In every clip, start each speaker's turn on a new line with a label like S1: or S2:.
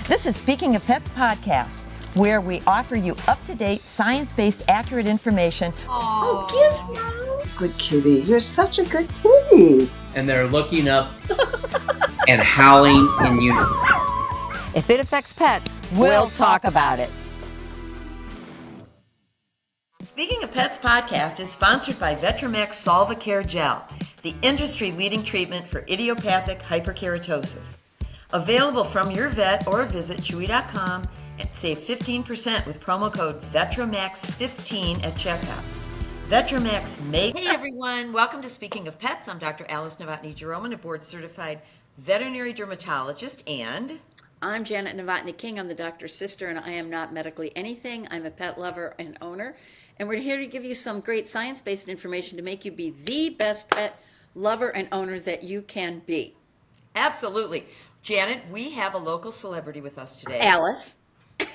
S1: This is Speaking of Pets podcast, where we offer you up-to-date, science-based, accurate information.
S2: Oh, Gizmo! Good kitty. You're such a good kitty.
S3: And they're looking up and howling in unison.
S1: If it affects pets, we'll talk about it. Speaking of Pets podcast is sponsored by Vetromax Solvacare Gel, the industry-leading treatment for idiopathic hyperkeratosis. Available from your vet or visit Chewy.com and save 15% with promo code VETROMAX15 at checkout. Vetromax make... Hey everyone, welcome to Speaking of Pets. I'm Dr. Alice Novotny-Jeroman, a board-certified veterinary dermatologist, and...
S4: I'm Janet Novotny-King. I'm the doctor's sister, and I am not medically anything. I'm a pet lover and owner, and we're here to give you some great science-based information to make you be the best pet lover and owner that you can be.
S1: Absolutely. Janet, we have a local celebrity with us today.
S4: Alice.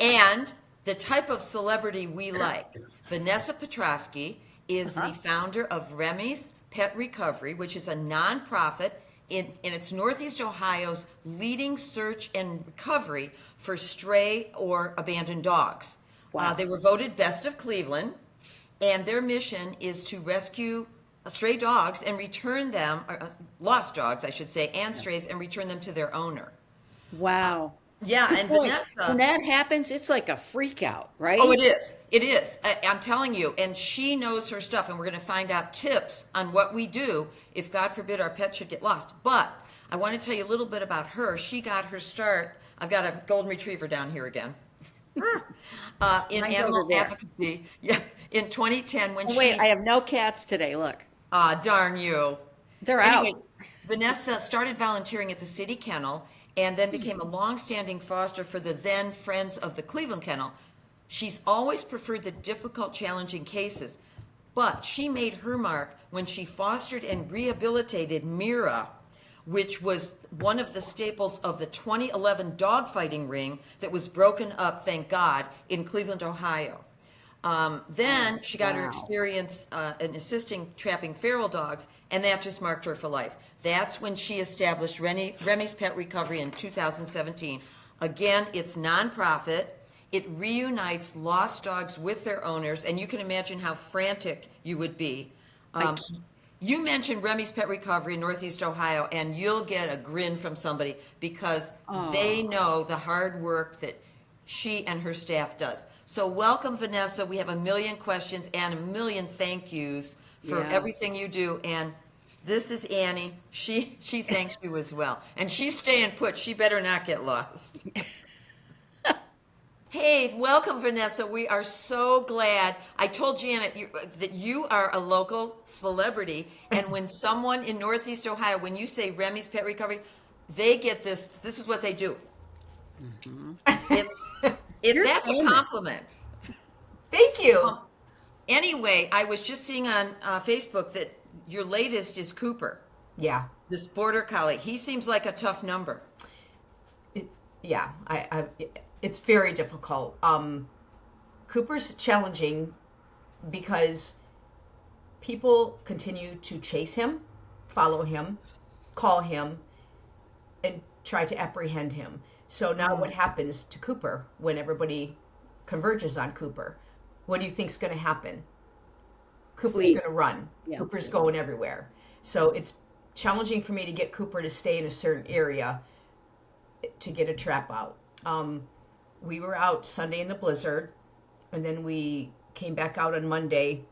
S1: And the type of celebrity we like. Vanessa Petrosky is the founder of Remy's Pet Recovery, which is a nonprofit in it's Northeast Ohio's leading search and recovery for stray or abandoned dogs.
S4: Wow.
S1: They were voted Best of Cleveland, and their mission is to rescue stray dogs and return them, or lost dogs, I should say, and strays, and return them to their owner.
S4: Wow.
S1: Yeah, and Vanessa...
S4: When that happens, it's like a freak out, right?
S1: Oh, it is. It is. I'm telling you. And she knows her stuff, and we're going to find out tips on what we do if, God forbid, our pet should get lost. But I want to tell you a little bit about her. She got her start... I've got a golden retriever down here again. In animal advocacy. Yeah, in 2010 when
S4: wait, I have no cats today, look.
S1: Darn you.
S4: They're
S1: anyway,
S4: out.
S1: Vanessa started volunteering at the city kennel and then became a long-standing foster for the then Friends of the Cleveland Kennel. She's always preferred the difficult, challenging cases, but she made her mark when she fostered and rehabilitated Mira, which was one of the staples of the 2011 dogfighting ring that was broken up, thank God, in Cleveland, Ohio. Then she got her experience in assisting trapping feral dogs, and that just marked her for life. That's when she established Remy's Pet Recovery in 2017. Again, it's nonprofit. It reunites lost dogs with their owners, and you can imagine how frantic you would be. You mentioned Remy's Pet Recovery in Northeast Ohio, and you'll get a grin from somebody because they know the hard work that she and her staff does. So welcome, Vanessa. We have a million questions and a million thank yous for everything you do. And this is Annie. She thanks you as well. And she's staying put. She better not get lost. Hey, welcome, Vanessa. We are so glad. I told Janet that you are a local celebrity. And when someone in Northeast Ohio, when you say Remy's Pet Recovery, they get this. This is what they do. Mm-hmm. That's famous. A compliment.
S5: Thank you.
S1: Anyway, I was just seeing on Facebook that your latest is Cooper.
S5: Yeah.
S1: This border collie. He seems like a tough number.
S5: It's very difficult. Cooper's challenging because people continue to chase him, follow him, call him, and try to apprehend him. So now what happens to Cooper when everybody converges on Cooper? What do you think's going to happen? Cooper's going to run. Yeah. Cooper's going everywhere. So it's challenging for me to get Cooper to stay in a certain area to get a trap out. We were out Sunday in the blizzard, and then we came back out on Monday.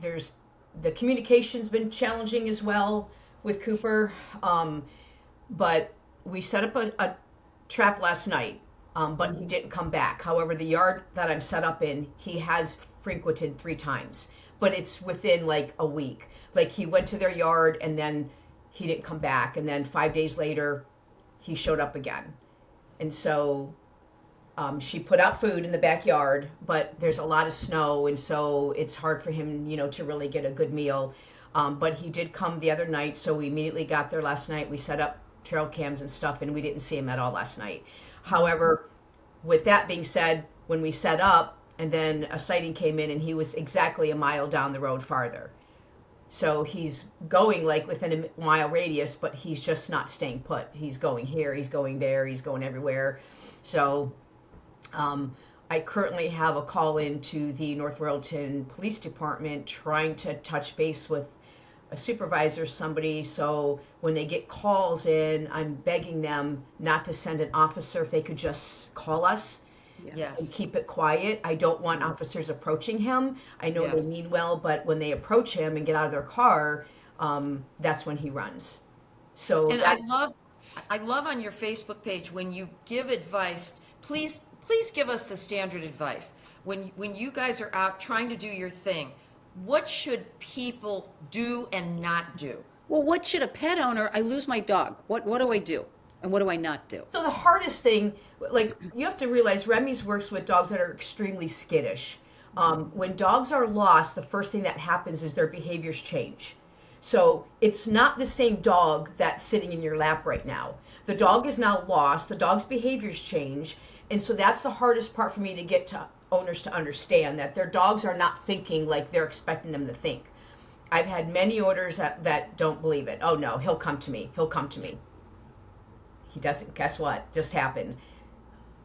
S5: The communication's been challenging as well with Cooper. But we set up a trap last night, but he didn't come back. However, the yard that I'm set up in, he has frequented 3 times, but it's within like a week. Like he went to their yard and then he didn't come back. And then 5 days later, he showed up again. And so she put out food in the backyard, but there's a lot of snow. And so it's hard for him, to really get a good meal. But he did come the other night. So we immediately got there last night. We set up trail cams and stuff, and we didn't see him at all last night. However, with that being said, when we set up and then a sighting came in and he was exactly a mile down the road farther. So he's going like within a mile radius, but he's just not staying put. He's going here, he's going there, he's going everywhere. So I currently have a call into the North Royalton Police Department trying to touch base with a supervisor, somebody. So when they get calls in, I'm begging them not to send an officer, if they could just call us and
S1: Yes.
S5: keep it quiet. I don't want officers approaching him. I know
S1: Yes.
S5: they mean well, but when they approach him and get out of their car, that's when he runs. So
S1: And
S5: that,
S1: I love on your Facebook page when you give advice, please give us the standard advice. When you guys are out trying to do your thing, what should people do and not do?
S4: Well, what should a pet owner? I lose my dog. What do I do? And what do I not do?
S5: So the hardest thing, like you have to realize, Remy's works with dogs that are extremely skittish. When dogs are lost, the first thing that happens is their behaviors change. So it's not the same dog that's sitting in your lap right now. The dog is now lost. The dog's behaviors change, and so that's the hardest part for me to get to owners to understand, that their dogs are not thinking like they're expecting them to think. I've had many owners that don't believe it. Oh no, he'll come to me. He'll come to me. He doesn't. Guess what? Just happened.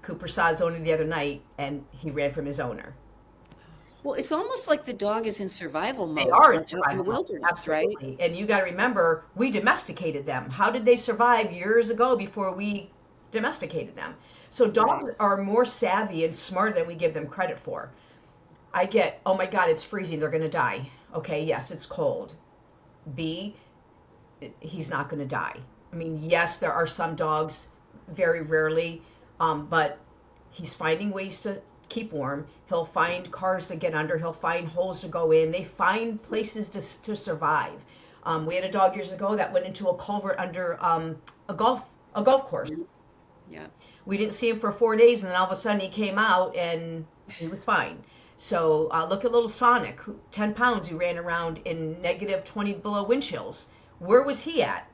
S5: Cooper saw his owner the other night, and he ran from his owner.
S4: Well, it's almost like the dog is in survival mode.
S5: They are in
S4: like out
S5: survival
S4: the
S5: mode,
S4: wilderness, right?
S5: absolutely. And you got to remember, we domesticated them. How did they survive years ago before we domesticated them? So dogs are more savvy and smarter than we give them credit for. I get, oh my God, it's freezing. They're going to die. Okay, yes, it's cold. B, he's not going to die. I mean, yes, there are some dogs, very rarely, but he's finding ways to keep warm. He'll find cars to get under. He'll find holes to go in. They find places to survive. We had a dog years ago that went into a culvert under a golf course.
S4: Yeah.
S5: We didn't see him for 4 days, and then all of a sudden he came out and he was fine. So look at little Sonic, 10 pounds, who ran around in negative 20 below wind chills. Where was he at?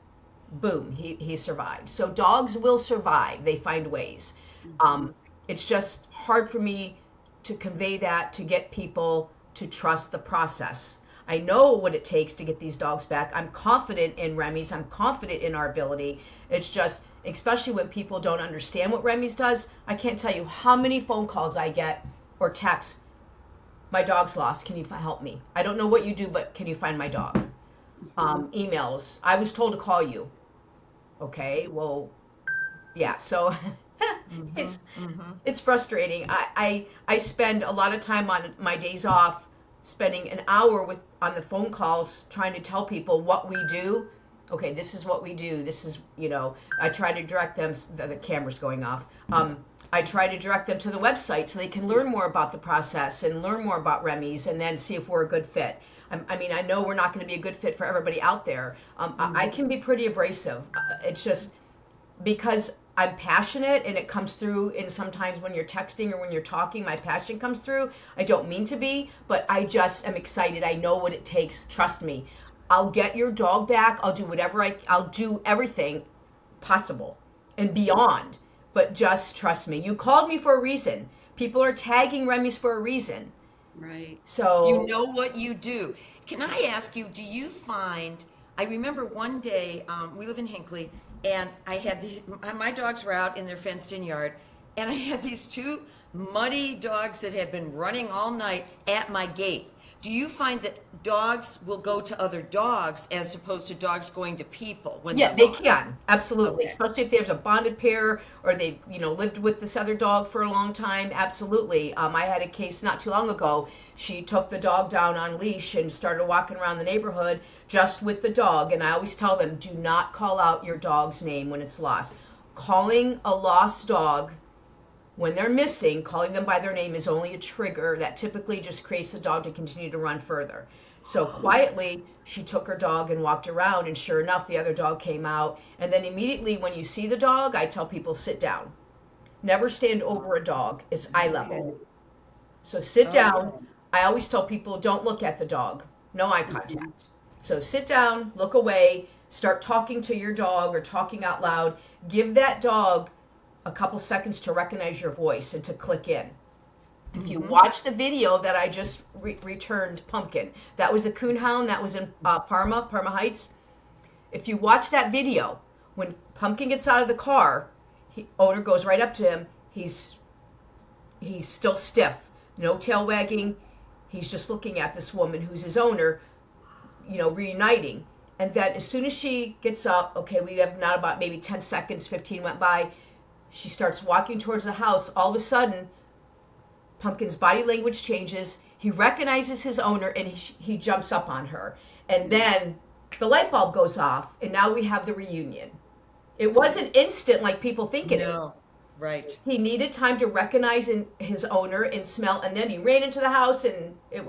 S5: Boom, he survived. So dogs will survive. They find ways. It's just hard for me to convey that, to get people to trust the process. I know what it takes to get these dogs back. I'm confident in Remy's. I'm confident in our ability. It's just, especially when people don't understand what Remy's does, I can't tell you how many phone calls I get or texts. My dog's lost. Can you help me? I don't know what you do, but can you find my dog? Emails. I was told to call you. Okay, well, yeah. So it's frustrating. I spend a lot of time on my days off spending an hour on the phone calls trying to tell people what we do. Okay, this is what we do. This is, I try to direct them. The camera's going off. I try to direct them to the website so they can learn more about the process and learn more about Remy's, and then see if we're a good fit. I mean, I know we're not going to be a good fit for everybody out there. I can be pretty abrasive. It's just because I'm passionate, and it comes through in sometimes when you're texting or when you're talking, my passion comes through. I don't mean to be, but I just am excited. I know what it takes. Trust me. I'll get your dog back. I'll do I'll do everything possible and beyond. But just trust me. You called me for a reason. People are tagging Remy's for a reason.
S4: Right.
S5: So
S1: You know what you do. Can I ask you, do you find, I remember one day, we live in Hinckley, and I had my dogs were out in their fenced-in yard, and I had these two muddy dogs that had been running all night at my gate. Do you find that dogs will go to other dogs as opposed to dogs going to people when
S5: yeah,
S1: they're
S5: they
S1: lost?
S5: can. Absolutely.
S1: Okay.
S5: Especially if there's a bonded pair or they've, lived with this other dog for a long time. Absolutely. I had a case not too long ago. She took the dog down on leash and started walking around the neighborhood just with the dog. And I always tell them, do not call out your dog's name when it's lost. Calling a lost dog when they're missing, calling them by their name is only a trigger that typically just creates the dog to continue to run further. So quietly, she took her dog and walked around, and sure enough, the other dog came out. And then immediately when you see the dog, I tell people, sit down. Never stand over a dog. It's eye level. So sit down. I always tell people, don't look at the dog. No eye contact. So sit down, look away, start talking to your dog or talking out loud. Give that dog a couple seconds to recognize your voice and to click in. If you watch the video that I just returned, Pumpkin, that was a coonhound that was in Parma Heights. If you watch that video, when Pumpkin gets out of the car, owner goes right up to him. He's still stiff, no tail wagging. He's just looking at this woman who's his owner, reuniting. And then as soon as she gets up, okay, we have not about maybe 10 seconds, 15 went by. She starts walking towards the house. All of a sudden, Pumpkin's body language changes. He recognizes his owner and he jumps up on her. And then the light bulb goes off, and now we have the reunion. It wasn't instant like people think it is.
S1: Right.
S5: He needed time to recognize his owner and smell, and then he ran into the house, and he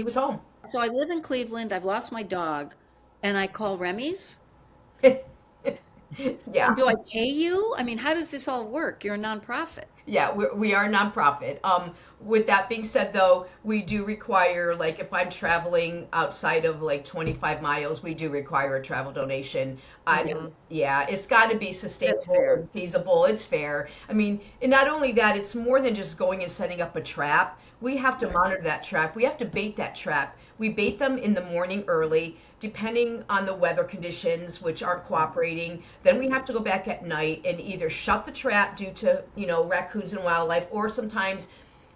S5: was home.
S4: So I live in Cleveland. I've lost my dog, and I call Remy's.
S5: Yeah.
S4: Do I pay you? I mean, how does this all work? You're a nonprofit.
S5: Yeah, we are a nonprofit. With that being said, though, we do require, like, if I'm traveling outside of like 25 miles, we do require a travel donation. Yeah, it's got to be sustainable and feasible. It's fair. I mean, and not only that, it's more than just going and setting up a trap. We have to monitor that trap. We have to bait that trap. We bait them in the morning early, depending on the weather conditions, which aren't cooperating. Then we have to go back at night and either shut the trap due to, raccoons and wildlife, or sometimes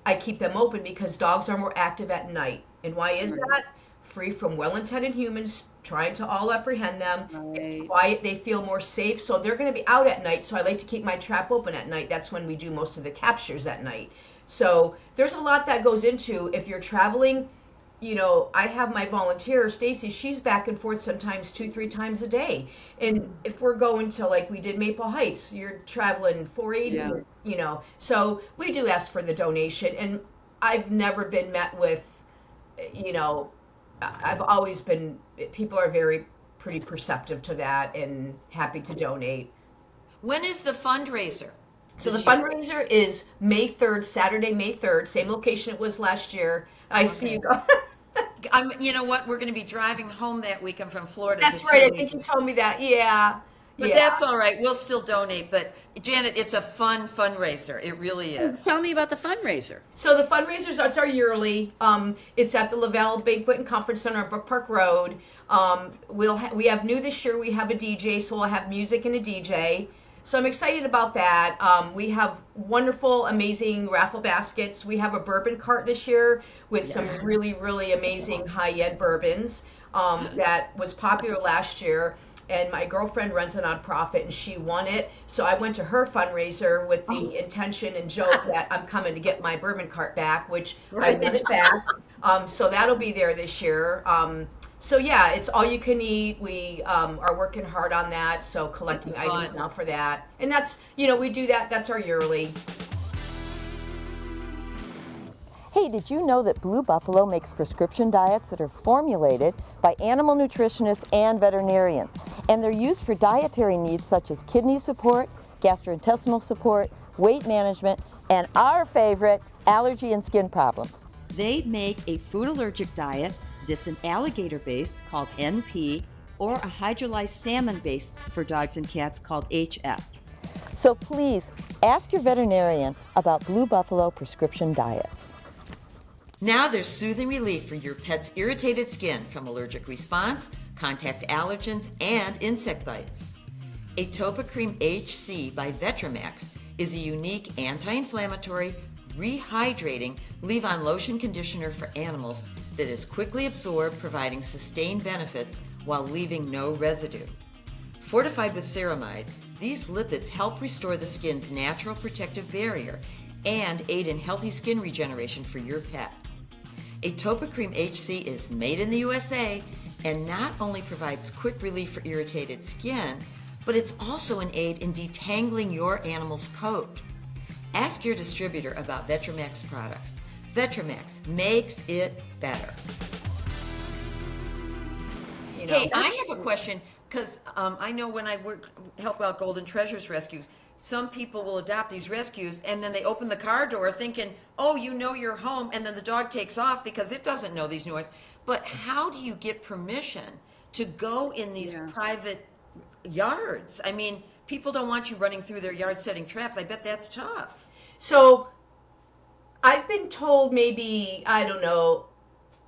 S5: I keep them open because dogs are more active at night. And why is that? Free from well-intended humans trying to all apprehend them.
S4: Right.
S5: It's quiet. They feel more safe. So they're going to be out at night. So I like to keep my trap open at night. That's when we do most of the captures at night. So there's a lot that goes into if you're traveling. I have my volunteer, Stacy, she's back and forth sometimes 2-3 times a day. And if we're going to, like we did Maple Heights, you're traveling 480, so we do ask for the donation. And I've never been met with, I've always been, people are pretty perceptive to that and happy to donate.
S1: When is the fundraiser?
S5: So the fundraiser is May 3rd, Saturday, May 3rd, same location it was last year. I see you go.
S1: You know what? We're going to be driving home that weekend from Florida.
S5: That's right. I think you told me that. Yeah.
S1: But that's all right. We'll still donate. But Janet, it's a fun fundraiser. It really is.
S4: Tell me about the fundraiser.
S5: So the fundraisers, it's our yearly. It's at the Lavelle Banquet and Conference Center on Brook Park Road. We have new this year. We have a DJ, so we'll have music and a DJ. So I'm excited about that. We have wonderful, amazing raffle baskets. We have a bourbon cart this year with some really, really amazing high-end bourbons that was popular last year. And my girlfriend runs a nonprofit, and she won it. So I went to her fundraiser with the intention and joke that I'm coming to get my bourbon cart back, which I won it back. So that'll be there this year. So yeah, it's all you can eat. We are working hard on that, so collecting items now for that. And that's, we do that. That's our yearly.
S6: Hey, did you know that Blue Buffalo makes prescription diets that are formulated by animal nutritionists and veterinarians? And they're used for dietary needs such as kidney support, gastrointestinal support, weight management, and our favorite, allergy and skin problems.
S7: They make a food allergic diet that's an alligator-based called NP or a hydrolyzed salmon-based for dogs and cats called HF.
S6: So please ask your veterinarian about Blue Buffalo prescription diets.
S1: Now there's soothing relief for your pet's irritated skin from allergic response, contact allergens, and insect bites. Atopicreme HC by Vetramax is a unique anti-inflammatory, rehydrating leave-on lotion conditioner for animals that is quickly absorbed, providing sustained benefits while leaving no residue. Fortified with ceramides, these lipids help restore the skin's natural protective barrier and aid in healthy skin regeneration for your pet. Atopicreme HC is made in the USA and not only provides quick relief for irritated skin, but it's also an aid in detangling your animal's coat. Ask your distributor about Vetramax products. Vetramax makes it better. Hey, I have a question, because I know when I help out Golden Treasures rescues, some people will adopt these rescues and then they open the car door thinking, oh, you're home, and then the dog takes off because it doesn't know these new ones. But how do you get permission to go in these private yards? I mean, people don't want you running through their yard setting traps. I bet that's tough.
S5: So I've been told maybe, I don't know,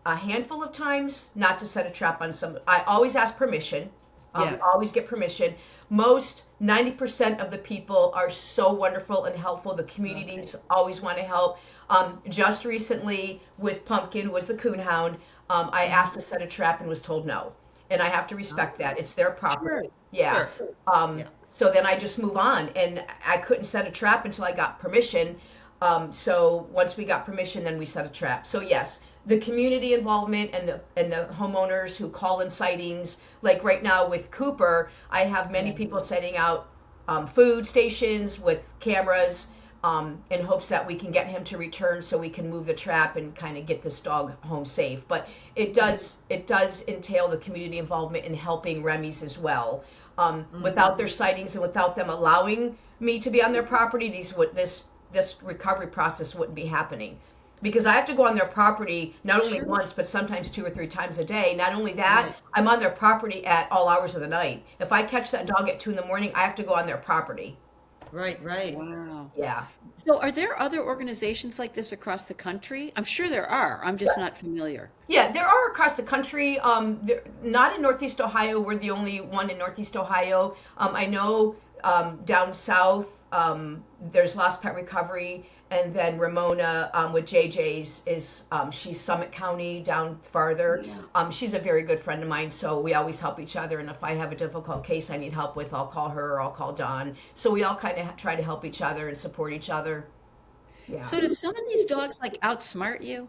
S5: a handful of times not to set a trap on some. I always ask permission.
S1: Yes.
S5: Always get permission. Most 90% of the people are so wonderful and helpful. The communities always want to help. Just recently with Pumpkin was the coonhound. I asked to set a trap and was told no. And I have to respect that. It's their property. Yeah.
S1: Sure.
S5: So then I just move on. And I couldn't set a trap until I got permission. So once we got permission, then we set a trap. So yes, the community involvement and the homeowners who call in sightings, like right now with Cooper, I have many people setting out food stations with cameras in hopes that we can get him to return so we can move the trap and kind of get this dog home safe. But it does entail the community involvement in helping Remy's as well. Without their sightings and without them allowing me to be on their property, this recovery process wouldn't be happening. Because I have to go on their property not only once, but sometimes 2 or 3 times a day. Not only that, I'm on their property at all hours of the night. If I catch that dog at 2 in the morning, I have to go on their property.
S1: Right.
S4: Wow.
S5: Yeah.
S4: So are there other organizations like this across the country? I'm sure there are. I'm just not familiar.
S5: Yeah, there are across the country. Not in Northeast Ohio. We're the only one in Northeast Ohio. I know down south, there's Lost Pet Recovery. And then Ramona with JJ's she's Summit County down farther. Yeah. She's a very good friend of mine, so we always help each other. And if I have a difficult case I need help with, I'll call her or I'll call Dawn. So we all kind of try to help each other and support each other. Yeah.
S4: So do some of these dogs like outsmart you?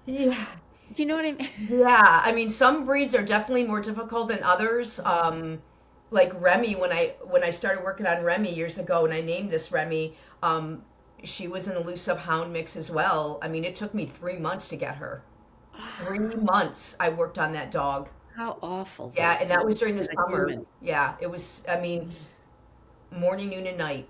S5: Yeah.
S4: Do you know what I mean?
S5: Yeah. I mean, some breeds are definitely more difficult than others. Like Remy, when I started working on Remy years ago, and I named this Remy, she was an elusive hound mix as well. I mean, it took me 3 months to get her. 3 months I worked on that dog.
S4: How awful.
S5: Yeah, and that was during the
S4: for a
S5: summer.
S4: human.
S5: Yeah, it was, I mean, morning, noon, and night.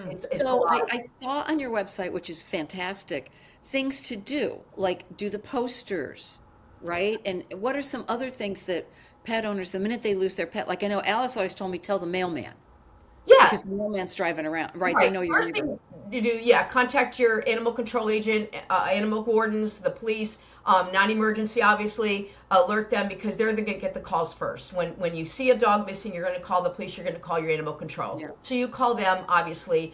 S5: It's a
S4: So
S5: lot.
S4: I saw on your website, which is fantastic, things to do, like do the posters, right? And what are some other things that pet owners, the minute they lose their pet, like I know Alice always told me, tell the mailman.
S5: Yeah.
S4: Because the mailman's driving around, right? They know you're
S5: First
S4: leaving.
S5: thing you do, yeah, contact your animal control agent, animal wardens, the police, non-emergency, obviously, alert them because they're going to get the calls first. When you see a dog missing, you're going to call the police, you're going to call your animal control.
S4: Yeah.
S5: So you call them, obviously.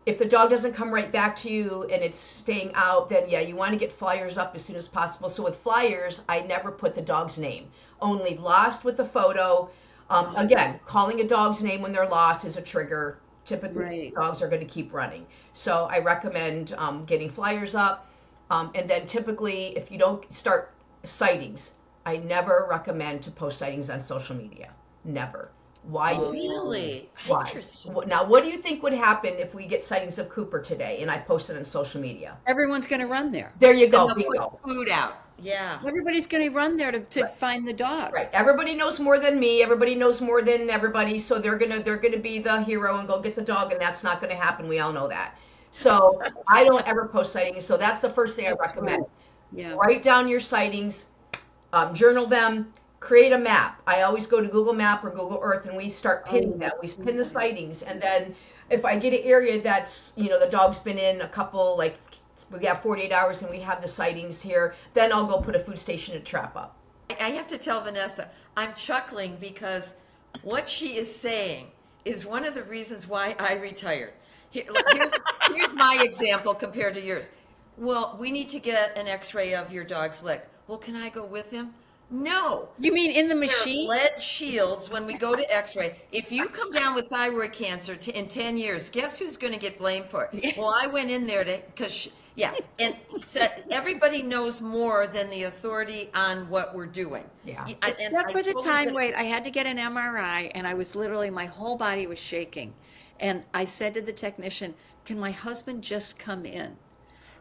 S5: If the dog doesn't come right back to you and it's staying out, then yeah, you want to get flyers up as soon as possible. So with flyers, I never put the dog's name, only lost with the photo. Again, calling a dog's name when they're lost is a trigger. Typically, dogs are going to keep running. So I recommend getting flyers up. And then typically, if you don't start sightings, I never recommend to post sightings on social media. Never. Why?
S1: Really?
S5: Why?
S1: Interesting.
S5: Now, what do you think would happen if we get sightings of Cooper today and I post it on social media?
S4: Everyone's going to run there.
S5: There you go.
S1: And they'll
S5: Bingo.
S1: put food out. Yeah.
S4: Everybody's going to run there to find the dog.
S5: Right. Everybody knows more than me. Everybody knows more than everybody. So they're gonna be the hero and go get the dog, and that's not gonna happen. We all know that. So I don't ever post sightings. So that's the first thing I recommend.
S4: Right. Yeah.
S5: Write down your sightings, journal them, create a map. I always go to Google Map or Google Earth, and we start pinning that. We pin the sightings, and then if I get an area that's the dog's been in a couple we have 48 hours and we have the sightings here, then I'll go put a food station and trap up.
S1: I have to tell Vanessa, I'm chuckling because what she is saying is one of the reasons why I retired. Here's my example compared to yours. Well, we need to get an x-ray of your dog's leg. Well, can I go with him? No.
S4: You mean in the
S1: There are
S4: machine?
S1: lead shields when we go to x-ray. If you come down with thyroid cancer in 10 years, guess who's going to get blamed for it? Well, I went in there because and so everybody knows more than the authority on what we're doing.
S5: Yeah.
S4: Except for the time, I had to get an MRI, and I was literally, my whole body was shaking. And I said to the technician, can my husband just come in?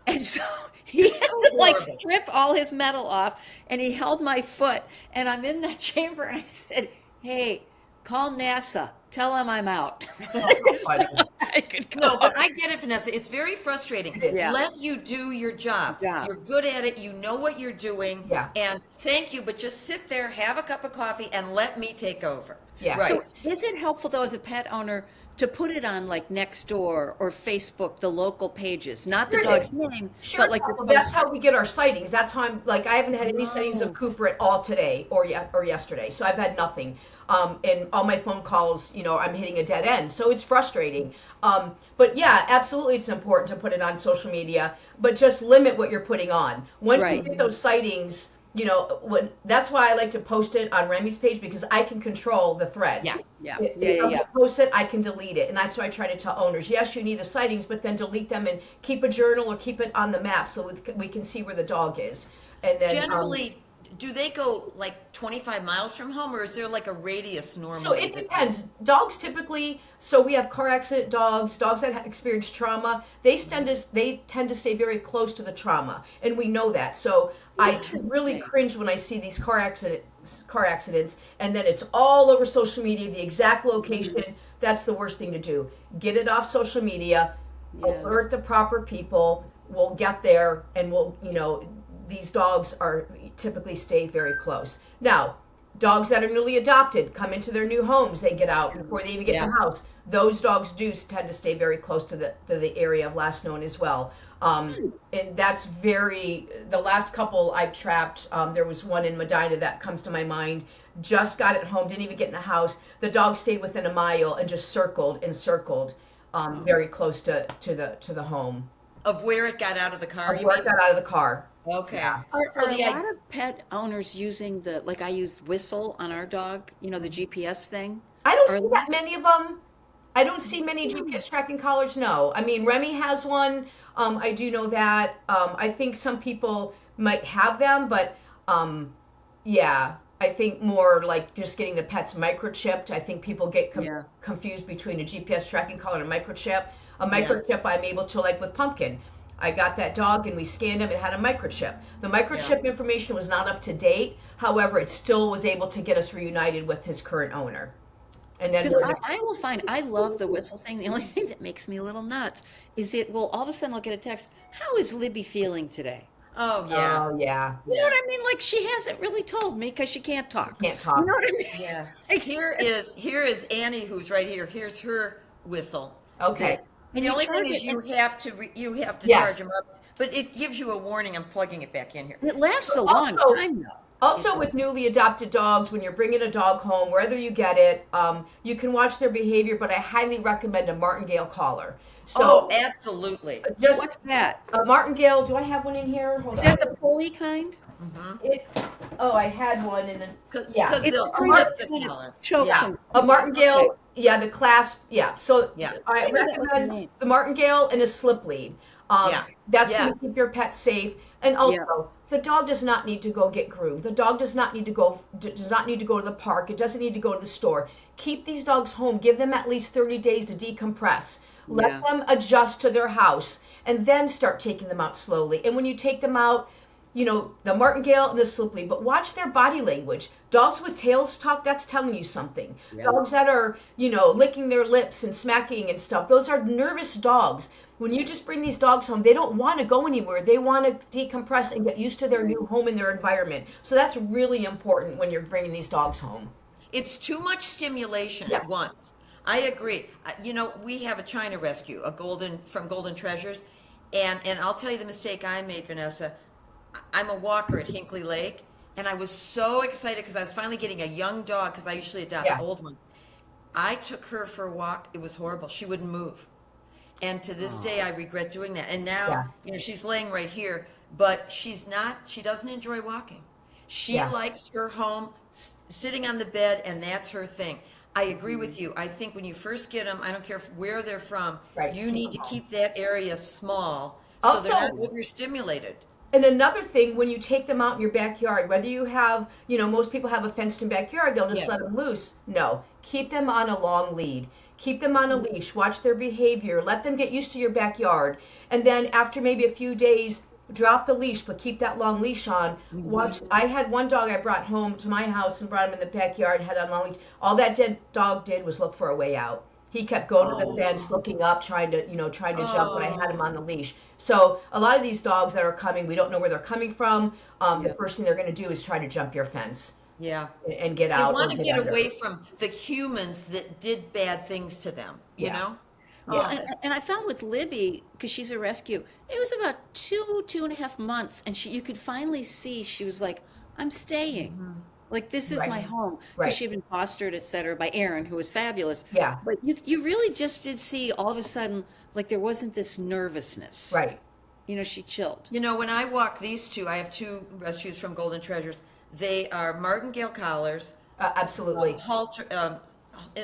S4: And so he had to strip all his metal off, and he held my foot, and I'm in that chamber, and I said, hey, call NASA. Tell them I'm out. I could go.
S1: No, but I get it, Vanessa. It's very frustrating.
S4: Yeah.
S1: Let you do your job. You're good at it. You know what you're doing.
S5: Yeah.
S1: And thank you, but just sit there, have a cup of coffee, and let me take over.
S5: Yeah.
S1: Right.
S4: So is it helpful though as a pet owner to put it on like Nextdoor or Facebook, the local pages, not the
S5: Sure it
S4: dog's
S5: is.
S4: name,
S5: Sure,
S4: but like your
S5: well, that's
S4: poster?
S5: how we get our sightings. That's how I'm like I haven't had any sightings of
S4: Oh,
S5: Cooper at all today or yesterday. So I've had nothing. And all my phone calls, I'm hitting a dead end. So it's frustrating. But yeah, absolutely, it's important to put it on social media, but just limit what you're putting on. Once you
S4: right.
S5: get those sightings, that's why I like to post it on Remy's page because I can control the thread.
S1: Yeah.
S4: Yeah.
S5: If
S4: Yeah. Yeah.
S5: somebody
S4: Yeah.
S5: posts it, I can delete it. And that's why I try to tell owners, yes, you need the sightings, but then delete them and keep a journal or keep it on the map so we can see where the dog is. And then
S1: Generally, do they go like 25 miles from home, or is there like a radius normally?
S5: so it depends. Dogs typically, so we have car accident dogs, dogs that have experienced trauma. They tend to stay very close to the trauma, and we know that. So I really
S4: Interesting.
S5: cringe when I see these car accidents, and then it's all over social media, the exact location. That's the worst thing to do. Get it off social media.
S4: Yeah.
S5: Alert the proper people. We'll get there, and these dogs are typically stay very close. Now, dogs that are newly adopted come into their new homes, they get out before they even get in the
S1: Yes.
S5: house. Those dogs do tend to stay very close to the area of last known as well. And that's the last couple I've trapped, there was one in Medina that comes to my mind, just got it home, didn't even get in the house. The dog stayed within a mile and just circled and circled very close to the home.
S1: Of where it got out of the car, you
S5: Work
S1: mean?
S5: that out of the car.
S1: Okay.
S4: Are
S1: So
S4: a
S1: the
S4: lot of pet owners using like I used Whistle on our dog, the GPS thing?
S5: I don't
S4: Or-
S5: see that many of them. I don't see many GPS tracking collars. No, I mean Remy has one. I do know that. I think some people might have them, but yeah, I think more like just getting the pets microchipped. I think people get
S4: Yeah.
S5: confused between a GPS tracking collar and a microchip. A microchip I'm able to, like with Pumpkin. I got that dog and we scanned him. It had a microchip. The microchip information was not up to date. However, it still was able to get us reunited with his current owner. And then
S4: Because I will find I love the Whistle thing. The only thing that makes me a little nuts is all of a sudden I'll get a text. How is Libby feeling today?
S1: Oh, yeah.
S5: oh yeah,
S4: You know what I mean? Like she hasn't really told me because she can't talk.
S5: can't talk.
S4: You know what I mean?
S1: Yeah.
S4: Like,
S1: Here is Annie, who's right here. Here's her whistle.
S5: Okay.
S1: And the
S4: you
S1: only thing
S4: charge
S1: is
S4: it
S1: you have to
S5: Yes.
S1: charge them up, but it gives you a warning. I'm plugging it back in here.
S4: It lasts a long
S5: Also-
S4: time though.
S5: Also, with newly adopted dogs, when you're bringing a dog home, wherever you get it, you can watch their behavior. But I highly recommend a martingale collar. So
S1: Oh, absolutely.
S5: just
S4: What's that?
S5: a martingale. Do I have one in here? Hold
S4: Is
S5: on.
S4: that the pulley kind?
S5: I had one in yeah.
S1: Because
S4: It's
S1: they'll
S4: the kind
S1: slip
S4: that
S1: the
S4: kind of
S1: collar.
S4: chokes
S5: Yeah,
S4: them.
S5: a martingale. Yeah, the clasp. Yeah, so
S1: Yeah.
S5: I
S4: Maybe that was the
S5: recommend
S4: name.
S5: the martingale and a slip lead.
S1: Yeah.
S5: That's
S1: Yeah.
S5: going to keep your pet safe. And also, the dog does not need to go get groomed. The dog does not need to go to the park. It doesn't need to go to the store. Keep these dogs home. Give them at least 30 days to decompress. Let
S4: Yeah.
S5: them adjust to their house, and then start taking them out slowly. And when you take them out, the martingale and the slip lead, but watch their body language. Dogs with tails talk, that's telling you something. Dogs that are, licking their lips and smacking and stuff, those are nervous dogs. When you just bring these dogs home, they don't want to go anywhere. They want to decompress and get used to their new home and their environment. So that's really important when you're bringing these dogs home.
S1: It's too much stimulation at once. I agree. We have a China rescue, from Golden Treasures, and I'll tell you the mistake I made, Vanessa. I'm a walker at Hinkley Lake, and I was so excited because I was finally getting a young dog because I usually adopt old ones. I took her for a walk. It was horrible. She wouldn't move. And to this day, I regret doing that. And now, she's laying right here, but she doesn't enjoy walking. She likes her home, sitting on the bed, and that's her thing. I agree with you. I think when you first get them, I don't care where they're from, you need to keep that area small so they're not overstimulated.
S5: And another thing, when you take them out in your backyard, whether you have, most people have a fenced-in backyard, they'll just let them loose. No, keep them on a long lead. Keep them on a leash. Watch their behavior. Let them get used to your backyard. And then after maybe a few days, drop the leash, but keep that long leash on. Watch. I had one dog I brought home to my house and brought him in the backyard, had on a long leash. All that dog did was look for a way out. He kept going to the fence, looking up, trying to jump when I had him on the leash. So a lot of these dogs that are coming, we don't know where they're coming from. The first thing they're going to do is try to jump your fence.
S1: Yeah.
S5: and get
S1: They
S5: out or
S1: want to
S5: get
S1: get
S5: under.
S1: away from the humans that did bad things to them, you
S5: Yeah.
S1: know?
S4: Well,
S5: Yeah.
S4: and I found with Libby, because she's a rescue, it was about 2.5 months, and you could finally see she was like, I'm staying. Like, this is my
S5: Right.
S4: home. Because
S5: Right.
S4: she had been fostered, et cetera, by Aaron, who was fabulous.
S5: Yeah.
S4: But you really just did see all of a sudden, like, there wasn't this nervousness.
S5: Right.
S4: You know, she chilled.
S1: You know, when I walk these two, I have two rescues from Golden Treasures. They are martingale collars,
S5: Absolutely.
S1: halter,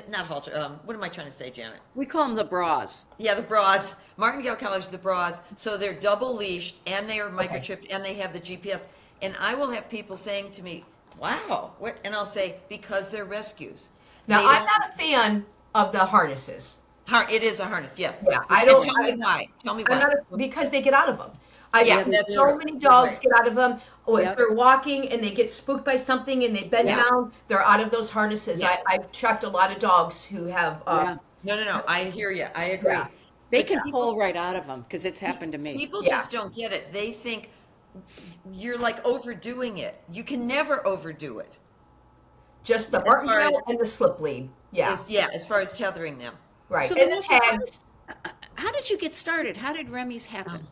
S1: not halter, what am I trying to say, Janet?
S4: We call them the bras.
S1: Yeah, the bras. Martingale collars, the bras. So they're double leashed and they are microchipped and they have the GPS. And I will have people saying to me, wow. And I'll say, because they're rescues.
S5: Now,
S1: They
S5: I'm
S1: don't-
S5: not a fan of the harnesses.
S1: It is a harness, yes.
S5: Yeah, I
S1: And
S5: don't.
S1: tell me why. Tell me
S5: I'm
S1: why.
S5: not because they get out of them. I've
S1: Yeah,
S5: seen
S1: that's
S5: so
S1: true.
S5: many dogs
S1: Right.
S5: get out of them. Or
S4: Yep.
S5: if they're walking and they get spooked by something and they bend
S1: Yeah.
S5: down, they're out of those harnesses.
S1: Yeah.
S5: I've trapped a lot of dogs who have.
S4: Yeah.
S1: No. I hear you. I agree.
S5: Yeah.
S4: They
S1: But
S4: can
S1: people-
S4: pull right out of them, because it's happened to me.
S1: People
S5: Yeah.
S1: just don't get it. They think you're like overdoing it. You can never overdo it.
S5: Just the
S1: As far
S5: martingale
S1: as-
S5: and the slip lead. Yeah,
S1: As far as tethering them.
S5: right.
S4: So
S5: and the
S4: Vanessa,
S5: tags.
S4: How did you get started? How did Remy's happen?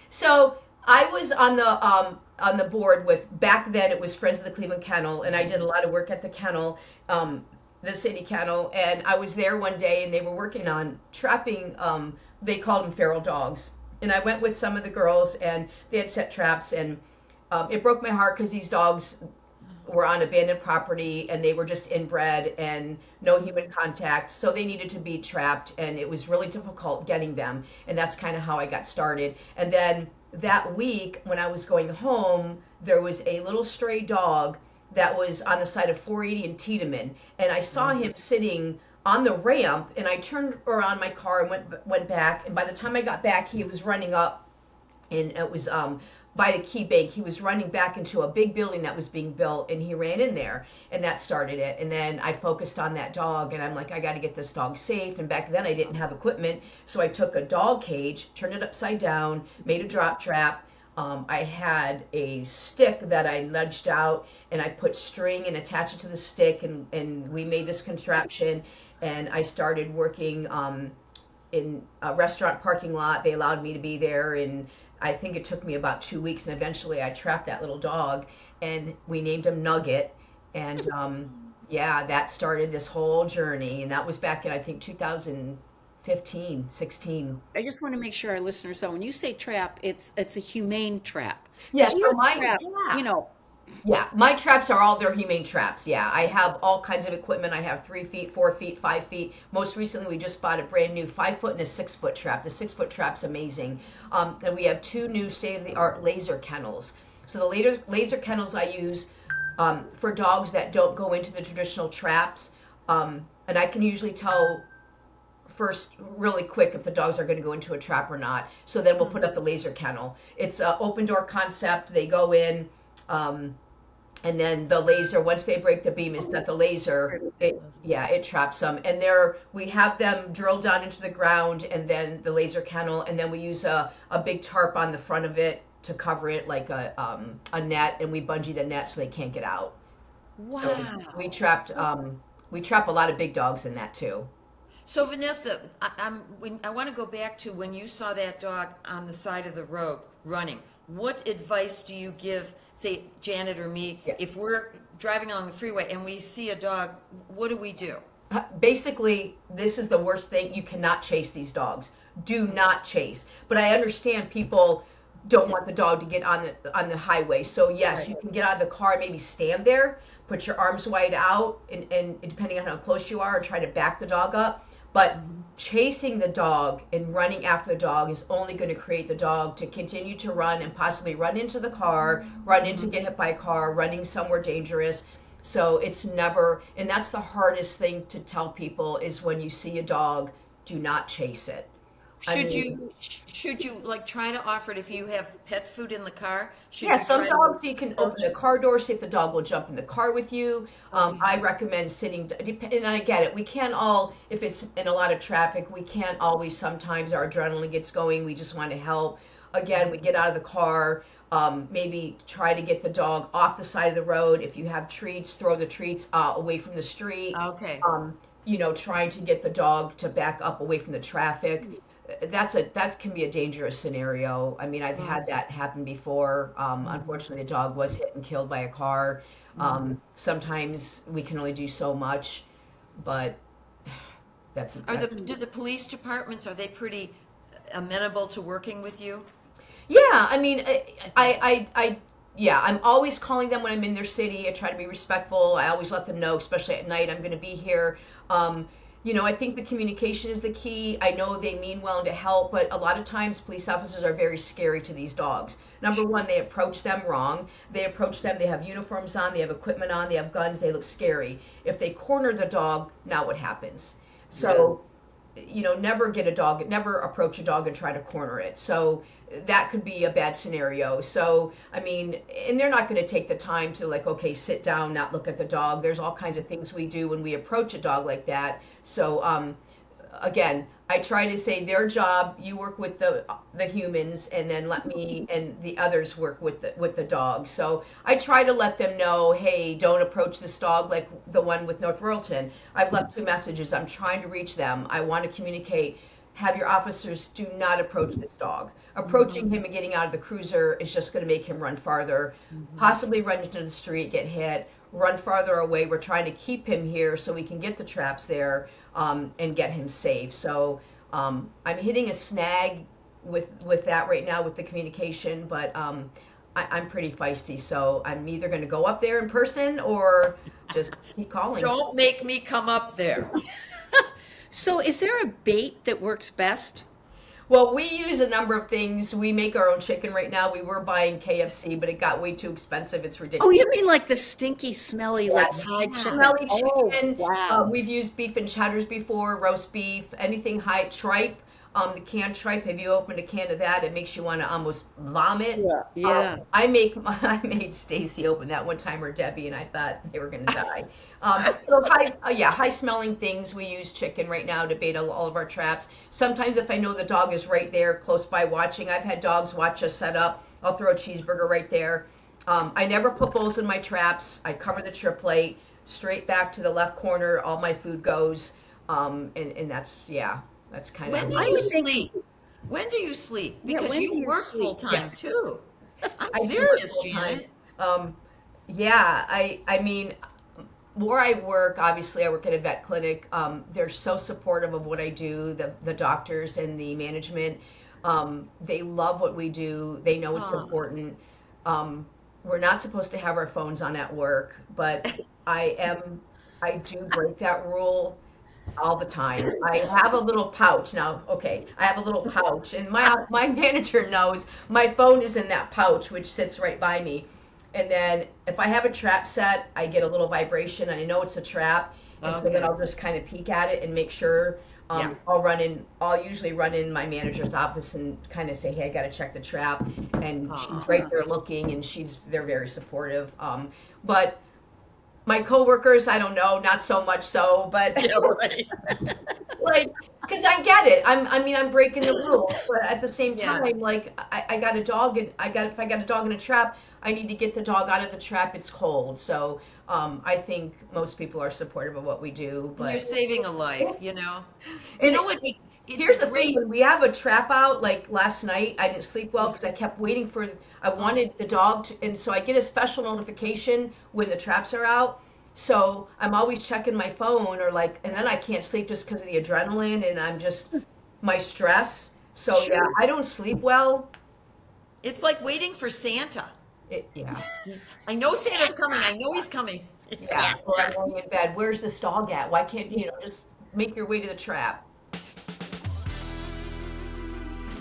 S5: So I was on the board with, back then it was Friends of the Cleveland Kennel, and I did a lot of work at the kennel, the city kennel, and I was there one day and they were working on trapping. They called them feral dogs, and I went with some of the girls and they had set traps, and it broke my heart because these dogs were on abandoned property and they were just inbred and no human contact, so they needed to be trapped, and it was really difficult getting them, and that's kind of how I got started. And then that week when I was going home, there was a little stray dog that was on the side of 480 and Tiedemann, and I saw him sitting on the ramp, and I turned around my car and went back, and by the time I got back, he was running up, and it was by the Key Bank. He was running back into a big building that was being built, and he ran in there, and that started it. And then I focused on that dog, and I'm like, I got to get this dog safe. And back then I didn't have equipment, so I took a dog cage, turned it upside down, made a drop trap. I had a stick that I nudged out, and I put string and attached it to the stick, and we made this contraption. And I started working in a restaurant parking lot. They allowed me to be there, and I think it took me about 2 weeks, and eventually I trapped that little dog, and we named him Nugget. And yeah, that started this whole journey, and that was back in, I think, 2015, 16.
S4: I just want to make sure our listeners know, when you say trap, it's a humane trap.
S5: Yes,
S4: Your
S5: so my
S4: trap,
S1: Yeah.
S4: you know,
S5: yeah, my traps are all their humane traps. Yeah, I have all kinds of equipment. I have 3 feet, 4 feet, 5 feet. Most recently, we just bought a brand new 5 foot and a 6 foot trap. The 6 foot trap's amazing. And we have 2 new state of the art laser kennels. So the laser kennels I use for dogs that don't go into the traditional traps. And I can usually tell first really quick if the dogs are going to go into a trap or not. So then we'll put up the laser kennel. It's an open door concept. They go in. And then the laser, once they break the beam, is that the laser, it traps them. And we have them drilled down into the ground, and then the laser kennel, and then we use a big tarp on the front of it to cover it, like a net, and we bungee the net so they can't get out.
S4: wow.
S5: So we trap a lot of big dogs in that too.
S1: So Vanessa, I want to go back to when you saw that dog on the side of the road running. What advice do you give, say, Janet or me,
S5: Yeah.
S1: if we're driving along the freeway and we see a dog, what do we do?
S5: Basically, this is the worst thing. You cannot chase these dogs. Do not chase. But I understand people don't want the dog to get on the highway. So yes, you can get out of the car, maybe stand there, put your arms wide out, and depending on how close you are, try to back the dog up. But chasing the dog and running after the dog is only going to create the dog to continue to run and possibly run into the car, run into get hit by a car, running somewhere dangerous. So it's never, and that's the hardest thing to tell people, is when you see a dog, do not chase it.
S1: Should you like try to offer it if you have pet food in the car? Should
S5: Yeah,
S1: you
S5: some
S1: try to-
S5: dogs you can open the car door, see if the dog will jump in the car with you. I recommend sitting, and I get it, we can't all, if it's in a lot of traffic, we can't always, sometimes our adrenaline gets going, we just want to help. Again, we get out of the car, Maybe try to get the dog off the side of the road. If you have treats, throw the treats away from the street.
S1: Okay.
S5: Trying to get the dog to back up away from the traffic. That can be a dangerous scenario. I mean, I've had that happen before. Unfortunately, the dog was hit and killed by a car. Sometimes we can only do so much, but do
S1: the police departments, are they pretty amenable to working with you?
S5: Yeah, I mean, I'm always calling them when I'm in their city. I try to be respectful. I always let them know, especially at night, I'm going to be here. I think the communication is the key. I know they mean well to help, but a lot of times police officers are very scary to these dogs. Number one, they approach them wrong. They have uniforms on, they have equipment on, they have guns, they look scary. If they corner the dog, now what happens? So, never approach a dog and try to corner it. So that could be a bad scenario. So, I mean, and they're not going to take the time to sit down, not look at the dog. There's all kinds of things we do when we approach a dog like that. So, again, I try to say their job, you work with the humans, and then let me and the others work with the dog. So I try to let them know, hey, don't approach this dog, like the one with North Royalton. I've left 2 messages. I'm trying to reach them. I want to communicate. Have your officers do not approach this dog. Approaching him and getting out of the cruiser is just going to make him run farther, possibly run into the street, get hit, run farther away. We're trying to keep him here so we can get the traps there and get him safe. So I'm hitting a snag with that right now with the communication, but I'm pretty feisty. So I'm either going to go up there in person or just keep calling.
S1: Don't make me come up there.
S4: So is there a bait that works best?
S5: Well, we use a number of things. We make our own chicken right now. We were buying KFC, but it got way too expensive. It's ridiculous.
S4: Oh, you mean like the stinky, smelly, like fried chicken?
S5: Smelly chicken.
S4: Oh, wow.
S5: We've used beef and cheddars before, roast beef, anything high. Tripe, the canned tripe. Have you opened a can of that? It makes you want to almost vomit.
S4: Yeah.
S5: I made Stacy open that one time, or Debbie, and I thought they were going to die. So high smelling things. We use chicken right now to bait all of our traps. Sometimes if I know the dog is right there close by watching, I've had dogs watch us set up. I'll throw a cheeseburger right there. I never put bowls in my traps. I cover the trip plate straight back to the left corner. All my food goes, and that's kind of.
S1: When do you sleep? When do you sleep? Because
S4: when do
S1: you
S4: you
S1: work
S4: sleep?
S1: full time too. I'm
S5: I do
S1: serious,
S5: work full-time.
S1: Janet.
S5: I mean, where I work, obviously I work at a vet clinic. They're so supportive of what I do, the doctors and the management. They love what we do. They know it's important. We're not supposed to have our phones on at work, but I do break that rule all the time. I have a little pouch now. Okay, I have a little pouch, and my manager knows my phone is in that pouch, which sits right by me. And then if I have a trap set, I get a little vibration, and I know it's a trap, and so then I'll just kind of peek at it and make sure. I'll usually run in my manager's office and kind of say, hey, I got to check the trap, and she's right there looking, and they're very supportive. But my coworkers, I don't know, not so much so, but because I get it. I'm breaking the rules, but at the same time, I got a dog, and if I got a dog in a trap, I need to get the dog out of the trap. It's cold, so I think most people are supportive of what we do. But
S1: you're saving a life, you know.
S5: And here's the thing: when we have a trap out, like last night, I didn't sleep well because I kept waiting I wanted the dog to, and so I get a special notification when the traps are out. So I'm always checking my phone, and then I can't sleep just because of the adrenaline, and I'm just my stress. So I don't sleep well.
S1: It's like waiting for Santa. I know Santa's coming. I know he's coming.
S5: Yeah, or I'm laying in bed. Where's this dog at? Why can't just make your way to the trap?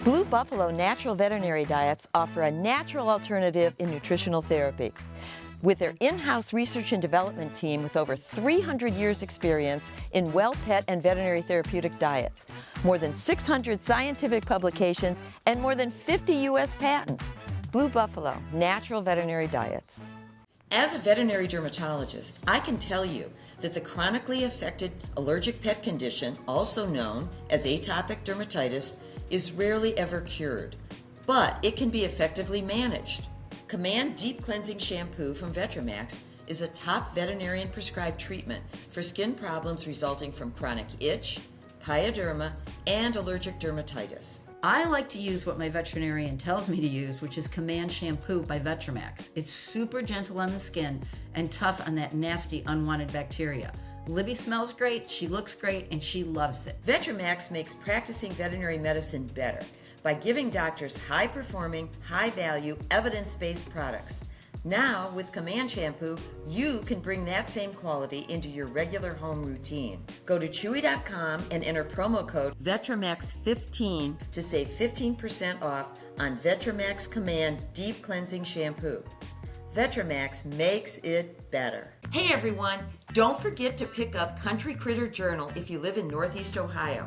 S6: Blue Buffalo Natural Veterinary Diets offer a natural alternative in nutritional therapy. With their in-house research and development team with over 300 years experience in well pet and veterinary therapeutic diets, more than 600 scientific publications, and more than 50 U.S. patents. Blue Buffalo Natural Veterinary Diets.
S1: As a veterinary dermatologist, I can tell you that the chronically affected allergic pet condition, also known as atopic dermatitis, is rarely ever cured, but it can be effectively managed. Command Deep Cleansing Shampoo from Vetramax is a top veterinarian prescribed treatment for skin problems resulting from chronic itch, pyoderma, and allergic dermatitis.
S4: I like to use what my veterinarian tells me to use, which is Command Shampoo by Vetramax. It's super gentle on the skin and tough on that nasty unwanted bacteria. Libby smells great, she looks great, and she loves it.
S1: Vetramax makes practicing veterinary medicine better by giving doctors high-performing, high-value, evidence-based products. Now, with Command Shampoo, you can bring that same quality into your regular home routine. Go to Chewy.com and enter promo code VETRAMAX15 to save 15% off on Vetramax Command Deep Cleansing Shampoo. Vetramax makes it better. Hey everyone, don't forget to pick up Country Critter Journal if you live in Northeast Ohio.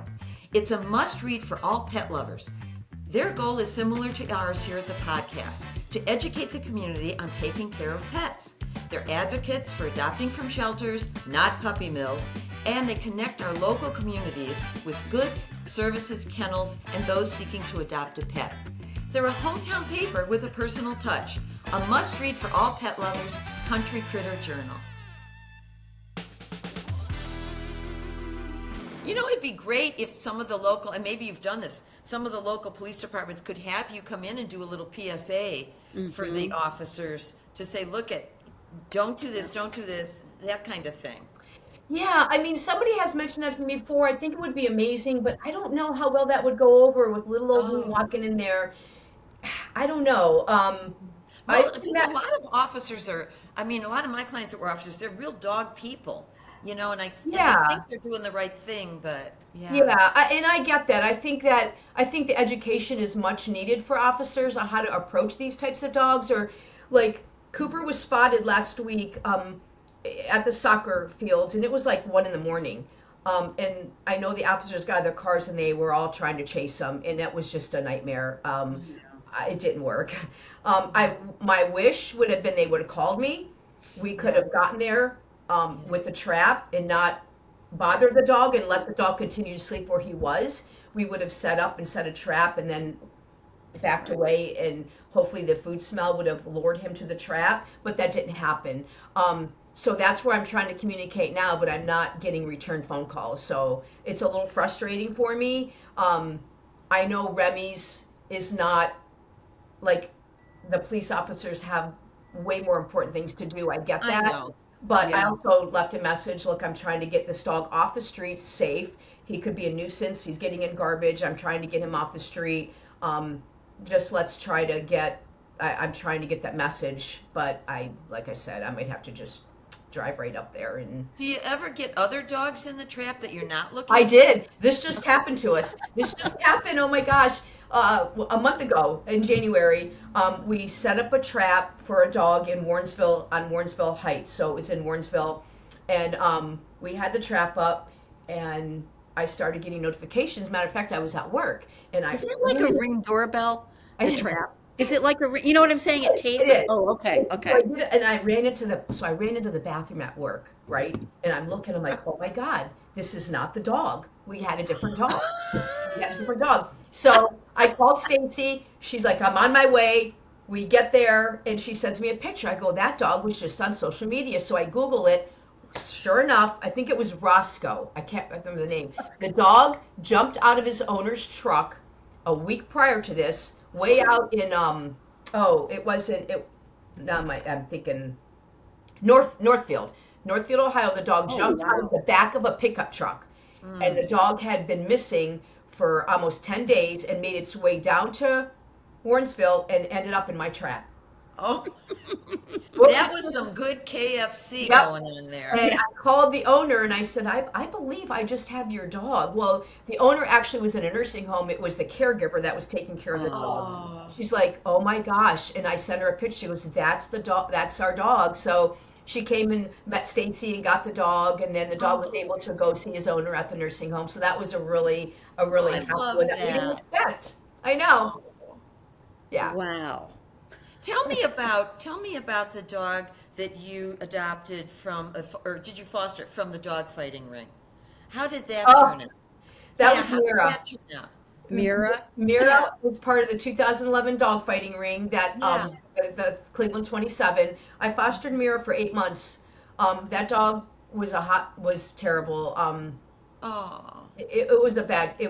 S1: It's a must-read for all pet lovers. Their goal is similar to ours here at the podcast, to educate the community on taking care of pets. They're advocates for adopting from shelters, not puppy mills, and they connect our local communities with goods, services, kennels, and those seeking to adopt a pet. They're a hometown paper with a personal touch, a must-read for all pet lovers, Country Critter Journal. You know, it'd be great if some of the local, and maybe you've done this, some of the local police departments could have you come in and do a little PSA for the officers to say, look don't do this, that kind of thing.
S5: Yeah, I mean, somebody has mentioned that to me before. I think it would be amazing, but I don't know how well that would go over with little old me walking in there. I don't know.
S1: Well, a lot of officers a lot of my clients that were officers, they're real dog people, and I think they're doing the right thing, but yeah.
S5: Yeah, and I get that. I think the education is much needed for officers on how to approach these types of dogs. Or like Cooper was spotted last week at the soccer fields, and it was like 1 a.m. And I know the officers got out of their cars and they were all trying to chase him, and that was just a nightmare. It didn't work. My wish would have been they would have called me. We could have gotten there with the trap and not bother the dog and let the dog continue to sleep where he was. We would have set a trap and then backed away, and hopefully the food smell would have lured him to the trap, but that didn't happen. So that's where I'm trying to communicate now, but I'm not getting return phone calls. So it's a little frustrating for me. I know Remy's is not, like, the police officers have way more important things to do. I get that.
S1: I know.
S5: But
S1: Yeah.
S5: I also left a message, look, I'm trying to get this dog off the streets safe. He could be a nuisance. He's getting in garbage. I'm trying to get him off the street. Just let's try to get, I'm trying to get that message. But like I said, I might have to just drive right up there. And
S1: Do you ever get other dogs in the trap that you're not looking
S5: I
S1: for?
S5: did. This just happened to us. This just happened. Oh my gosh. A month ago in January, we set up a trap for a dog in Warrensville, on Warrensville Heights. So it was in Warrensville, and we had the trap up, and I started getting notifications. Matter of fact, I was at work, and
S4: Is it like a Ring doorbell? The trap? Is it like you know what I'm saying? It tape?
S5: It is.
S4: Oh, okay,
S5: So
S4: okay.
S5: I did it, and I ran into the bathroom at work, right? And I'm looking, I'm like, oh my God, this is not the dog. We had a different dog. So I called Stacy. She's like, I'm on my way. We get there, and she sends me a picture. I go, that dog was just on social media. So I Google it. Sure enough, I think it was Roscoe. I can't remember the name. The dog jumped out of his owner's truck a week prior to this, way out in I'm thinking Northfield, Ohio. The dog jumped out of the back of a pickup truck, and the dog had been missing for almost 10 days and made its way down to Warrensville and ended up in my trap.
S1: Oh, that was some good KFC
S5: Yep.
S1: going on there.
S5: And I called the owner and I said, I believe I just have your dog. Well, the owner actually was in a nursing home. It was the caregiver that was taking care of the dog. She's like, oh my gosh. And I sent her a picture. She goes, that's the dog. That's our dog. So she came and met Stacy and got the dog. And then the dog was able to go see his owner at the nursing home. So that was a really
S1: I
S5: happy
S1: love
S5: one that we didn't
S1: that.
S5: expect. I know. Yeah.
S4: Wow.
S1: Tell me about the dog that you adopted or did you foster it from the dog fighting ring? How did that turn out?
S5: That was
S1: how did
S5: Mira.
S1: that turn out?
S4: Mira?
S5: Mira was part of the 2011 dogfighting ring that
S1: Yeah.
S5: the Cleveland 27. I fostered Mira for 8 months. That dog was terrible.
S1: Oh,
S5: It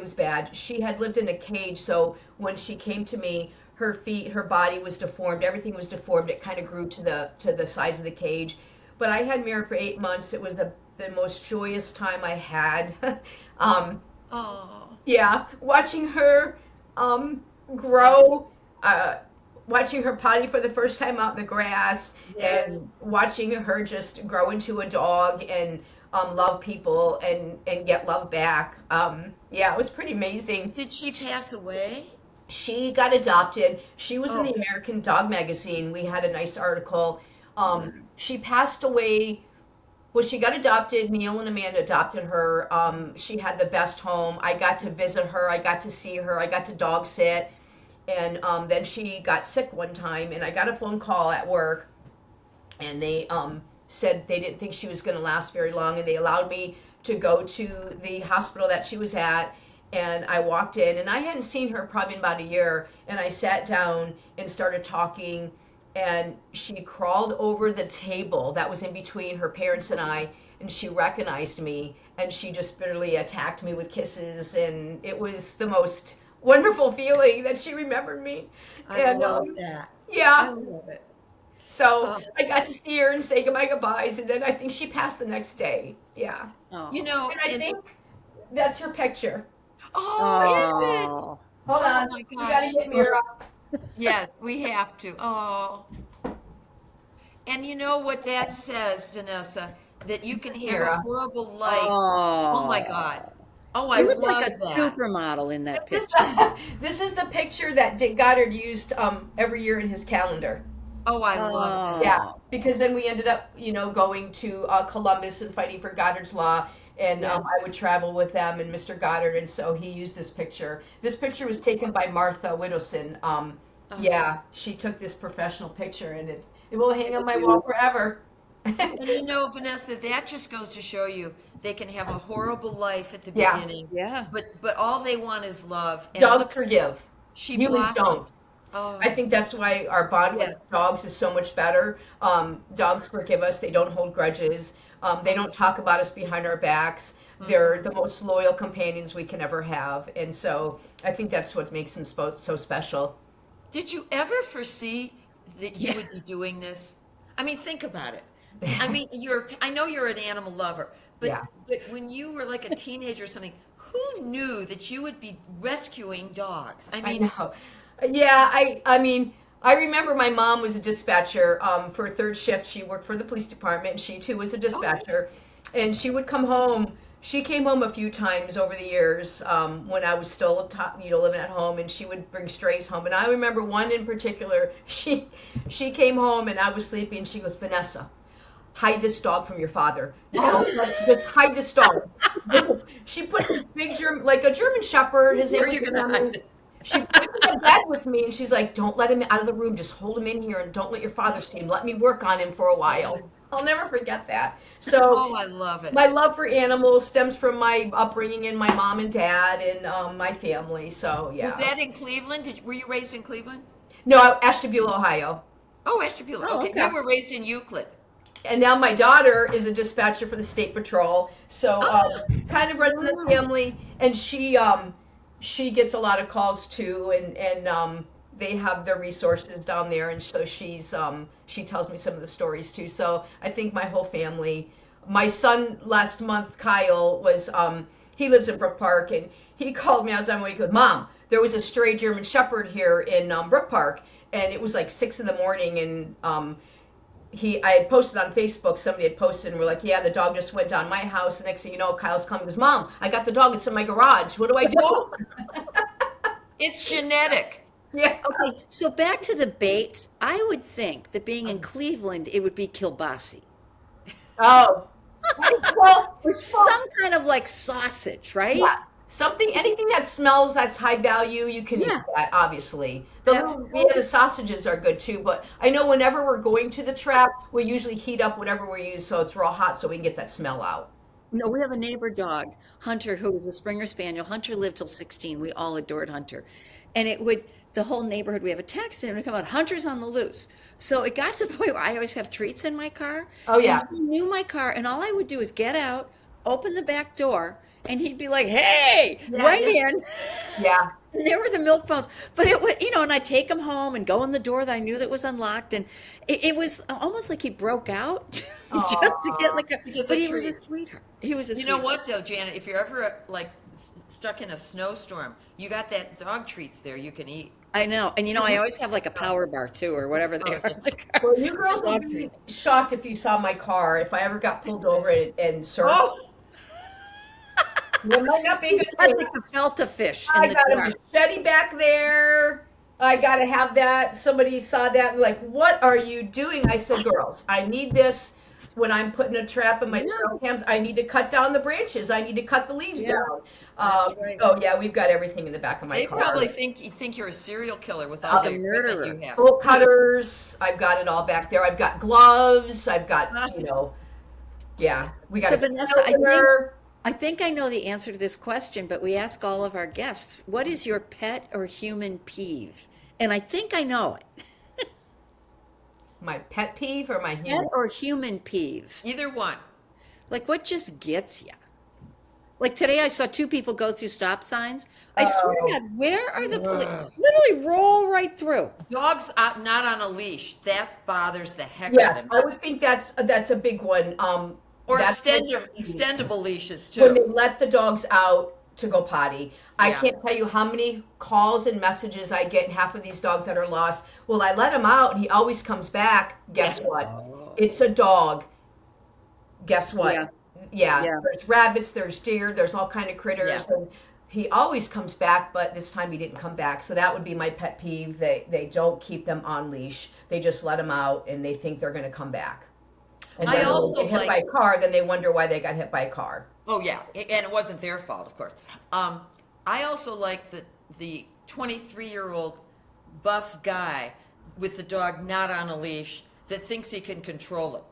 S5: was bad. She had lived in a cage, so when she came to me, her feet, her body was deformed. Everything was deformed. It kind of grew to the size of the cage. But I had Mira for 8 months. It was the most joyous time I had.
S1: oh.
S5: Yeah, watching her grow, watching her potty for the first time out in the grass,
S1: Yes.
S5: and watching her just grow into a dog and love people and get love back. Yeah, it was pretty amazing.
S1: Did she pass away?
S5: She got adopted. She was in the
S1: Oh.
S5: American Dog Magazine. We had a nice article. She passed away. Well, she got adopted. Neil and Amanda adopted her. She had the best home. I got to visit her. I got to see her. I got to dog sit. And then she got sick one time, and I got a phone call at work, and they said they didn't think she was going to last very long, and they allowed me to go to the hospital that she was at. And I walked in, and I hadn't seen her probably in about a year, and I sat down and started talking, and she crawled over the table that was in between her parents and I, and she recognized me, and she just bitterly attacked me with kisses, and it was the most wonderful feeling that she remembered me.
S1: I love that. I
S5: Yeah,
S1: love it.
S5: so
S1: Oh.
S5: I got to see her and say my goodbyes, and then I think she passed the next day. Yeah,
S4: Oh.
S1: You know,
S5: and I think that's her picture.
S1: oh, is it?
S4: Oh.
S5: Hold
S1: Oh
S5: on,
S1: my
S5: you gotta
S1: gosh.
S5: get Mira.
S1: Yes, we have to. Oh. And you know what that says, Vanessa? That you can have a
S5: Mira.
S1: horrible life.
S4: Oh.
S1: Oh my God. Oh, I
S4: You look
S1: love
S4: like a
S1: that.
S4: supermodel in that
S5: This,
S4: picture.
S5: this is the picture that Dick Goddard used every year in his calendar.
S1: Oh, I love that.
S5: Yeah, because then we ended up, going to Columbus and fighting for Goddard's Law, and
S1: Yes.
S5: I would travel with them and Mr. Goddard, and so he used this picture. This picture was taken by Martha Widowson. Yeah, she took this professional picture, and it will hang on my wall forever.
S1: And you know, Vanessa, that just goes to show you they can have a horrible life at the
S5: Yeah.
S1: beginning,
S4: Yeah.
S1: but all they want is love. And
S5: Dogs
S1: look,
S5: forgive.
S1: she
S5: Humans
S1: blossomed.
S5: don't.
S1: Oh,
S5: I think that's why our bond with
S1: Yes.
S5: dogs is so much better. Dogs forgive us. They don't hold grudges. They don't talk about us behind our backs. They're the most loyal companions we can ever have. And so I think that's what makes them so special.
S1: did you ever foresee that you would be doing this? I mean, think about it. I mean, I know you're an animal lover, but
S5: Yeah.
S1: but when you were like a teenager or something, who knew that you would be rescuing dogs? I
S5: I
S1: mean,
S5: know. Yeah, I mean, I remember my mom was a dispatcher for third shift. She worked for the police department. She too was a dispatcher, and she would come home. She came home a few times over the years when I was still, living at home, and she would bring strays home. And I remember one in particular. She came home and I was sleeping, and she goes, "Vanessa, hide this dog from your father. Just hide this dog." She puts this big German, like a German Shepherd. His name
S1: where are
S5: was
S1: you gonna
S5: Remy.
S1: hide it?
S5: She put him in bed with me, and she's like, "Don't let him out of the room. Just hold him in here, and don't let your father see him. Let me work on him for a while." I'll never forget that. So
S1: Oh, I love it.
S5: my love for animals stems from my upbringing and my mom and dad and my family. So yeah.
S1: Was that in Cleveland? Were you raised in Cleveland?
S5: No, Ashtabula, Ohio.
S1: Oh, Ashtabula.
S4: Oh,
S1: Okay,
S4: okay.
S1: you were raised in Euclid.
S5: And now my daughter is a dispatcher for the state patrol, so kind of runs in the family. And she gets a lot of calls too, and they have their resources down there, and so she tells me some of the stories too. So I think my whole family. My son last month, Kyle, was he lives in Brook Park, and he called me as I'm awake. He goes, "Mom, there was a stray German Shepherd here in Brook Park, and it was like 6 in the morning, and I had posted on Facebook, somebody had posted, and we're like, yeah, the dog just went down my house. The next thing you know, Kyle's coming, goes, "Mom, I got the dog. It's in my garage. What do I do?"
S1: It's genetic.
S5: Yeah.
S4: Okay, so back to the bait. I would think that being in Cleveland, it would be kielbasi.
S5: Oh. Well,
S4: Or some kind of like sausage, right?
S5: yeah. Anything that smells that's high value, you can eat that, obviously. The sausages are good too, but I know whenever we're going to the trap, we usually heat up whatever we use so it's real hot so we can get that smell out.
S4: No, we have a neighbor dog, Hunter, who was a Springer Spaniel. Hunter lived till 16. We all adored Hunter. And it would, the whole neighborhood, we have a text and it would come out, Hunter's on the loose. So it got to the point where I always have treats in my car.
S5: Oh, yeah.
S4: And he knew my car, and all I would do is get out, open the back door, and he'd be like, hey, right in.
S5: Yeah.
S4: And there were the milk bones. But it was, and I'd take him home and go in the door that I knew that was unlocked. And it was almost like he broke out just to get like a,
S1: get the
S4: but he was a
S1: treat.
S4: sweetheart. He was a
S1: You know
S4: sweetheart.
S1: what though, Janet? If you're ever like stuck in a snowstorm, you got that dog treats there you can eat.
S4: I know. And I always have like a power bar too, or whatever they are in the car.
S5: Well, you girls would be shocked if you saw my car, if I ever got pulled over and searched.
S1: Oh,
S5: It might not be good.
S4: I like the Felta fish in
S5: I
S4: the
S5: got
S4: car.
S5: a machete back there. I got to have that. Somebody saw that and like, what are you doing? I said, girls, I need this when I'm putting a trap in my trail cams. I need to cut down the branches. I need to cut the leaves down.
S1: That's right.
S5: Oh yeah, we've got everything in the back of my
S1: they
S5: car.
S1: probably think you're a serial killer with all the equipment
S4: murderer.
S1: you have.
S5: Bolt cutters. I've got it all back there. I've got gloves. I've got, yeah. We got
S4: So
S5: a
S4: Vanessa,
S5: filter.
S4: I think I know the answer to this question, but we ask all of our guests, what is your pet or human peeve? And I think I know it.
S5: My pet peeve or my
S4: Pet
S5: human?
S4: or human peeve?
S1: Either one.
S4: Like what just gets you? Like today I saw two people go through stop signs. I swear to God, where are the police? Literally roll right through.
S1: Dogs not on a leash. That bothers the heck out
S5: Yes,
S1: of me.
S5: I would think that's a big one.
S1: Or
S5: That's
S1: extendable leashes
S5: when they
S1: too.
S5: let the dogs out to go potty. I
S1: Yeah.
S5: can't tell you how many calls and messages I get. Half of these dogs that are lost. Well, I let him out, and he always comes back. Guess what? It's a dog. Guess what?
S4: Yeah.
S5: There's rabbits, there's deer, there's all kind of critters.
S1: Yes.
S5: And he always comes back, but this time he didn't come back. So that would be my pet peeve. They don't keep them on leash. They just let them out, and they think they're going to come back. And
S1: I
S5: then when
S1: also
S5: they get hit by a car, then they wonder why they got hit by a car.
S1: Oh yeah, and it wasn't their fault, of course. I also like the 23-year-old buff guy with the dog not on a leash that thinks he can control it.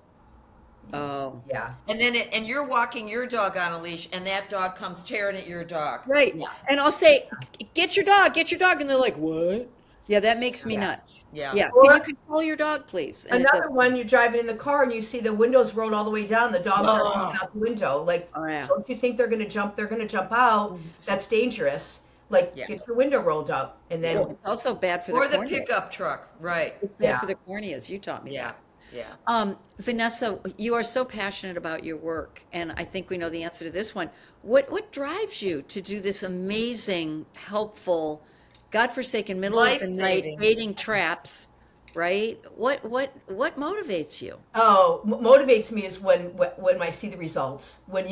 S4: Oh.
S5: Yeah.
S1: And then and you're walking your dog on a leash, and that dog comes tearing at your dog.
S4: Right. And I'll say, get your dog. And they're like, what? Yeah, that makes me nuts.
S1: Yeah.
S4: Yeah.
S5: Or-
S4: Can you control your dog, please? And it
S5: Another
S4: doesn't.
S5: one, you're driving in the car and you see the windows rolled all the way down. The dogs are looking out the window. Like,
S4: Oh, yeah.
S5: don't you think they're going to jump? They're going to jump out. That's dangerous. Like,
S1: Yeah.
S5: get your window rolled up. And then,
S4: It's also bad for
S1: Or
S4: the
S1: the
S4: corneas.
S1: pickup truck, right?
S4: It's bad
S5: Yeah.
S4: for the corneas. You taught me
S1: Yeah,
S4: that.
S1: yeah.
S4: Vanessa, you are so passionate about your work, and I think we know the answer to this one. What drives you to do this amazing, helpful, godforsaken middle of the night
S1: Life-saving.
S4: baiting traps? Right? What motivates you?
S5: motivates me is when I see the results. When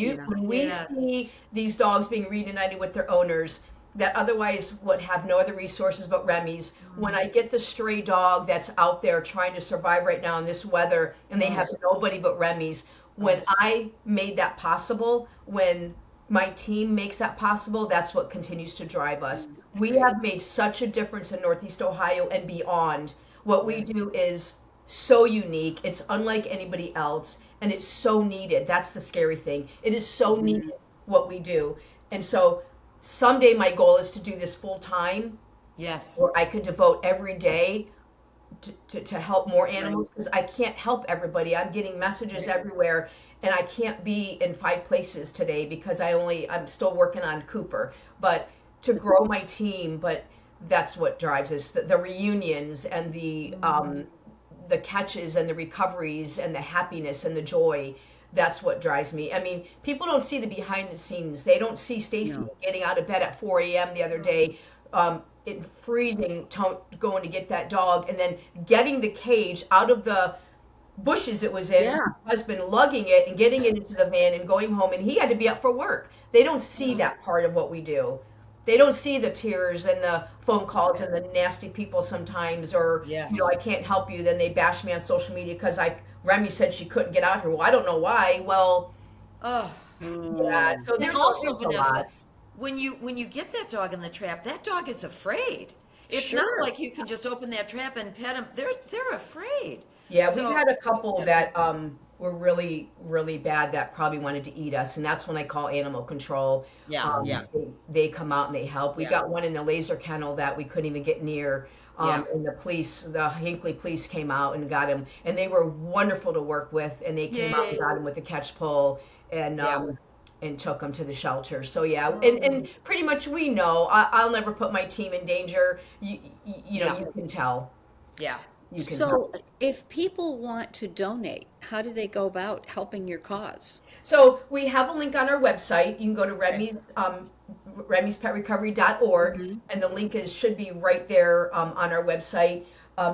S5: we
S1: Yes.
S5: see these dogs being reunited with their owners that otherwise would have no other resources but Remy's. When I get the stray dog that's out there trying to survive right now in this weather and they have nobody but Remy's. When I made that possible, when my team makes that possible, that's what continues to drive us. We have made such a difference in Northeast Ohio and beyond. What we do is so unique. It's unlike anybody else, and it's so needed. That's the scary thing. It is so needed what we do. And so someday my goal is to do this full time,
S1: Yes.
S5: where I could devote every day to help more animals, because I can't help everybody. I'm getting messages everywhere, and I can't be in 5 places today because I'm still working on Cooper. But to grow my team, but that's what drives us. The reunions and the catches and the recoveries and the happiness and the joy. That's what drives me. I mean, people don't see the behind the scenes. They don't see Stacy getting out of bed at 4 a.m. the other day, in freezing, going to get that dog, and then getting the cage out of the bushes it was in.
S4: Yeah.
S5: Her husband lugging it and getting it into the van and going home, and he had to be up for work. They don't see that part of what we do. They don't see the tears and the phone calls and the nasty people sometimes, or
S1: Yes.
S5: I can't help you. Then they bash me on social media because Remy said she couldn't get out here. Well, I don't know why. Well,
S1: Oh.
S5: yeah. So
S1: And
S5: there's
S1: also,
S5: there's a
S1: Vanessa,
S5: lot.
S1: when you get that dog in the trap, that dog is afraid. It's
S4: Sure.
S1: not like you can just open that trap and pet him. They're afraid.
S5: Yeah,
S1: So-
S5: we've had a couple that were really, really bad that probably wanted to eat us. And that's when I call animal control.
S1: Yeah, yeah.
S5: They come out and they help. We
S1: Yeah.
S5: got one in the laser kennel that we couldn't even get near.
S1: Yeah.
S5: And the Hinckley police came out and got him. And they were wonderful to work with. And they came out and
S1: Yay.
S5: got him with a catch pole and
S1: Yeah.
S5: and took him to the shelter. So yeah, and pretty much we know I'll never put my team in danger. You know,
S1: Yeah.
S5: you can tell.
S1: Yeah.
S5: You can
S4: So,
S5: tell.
S4: if people want to donate, how do they go about helping your cause?
S5: So we have a link on our website. You can go to remyspetrecovery.org, and the link should be right there on our website.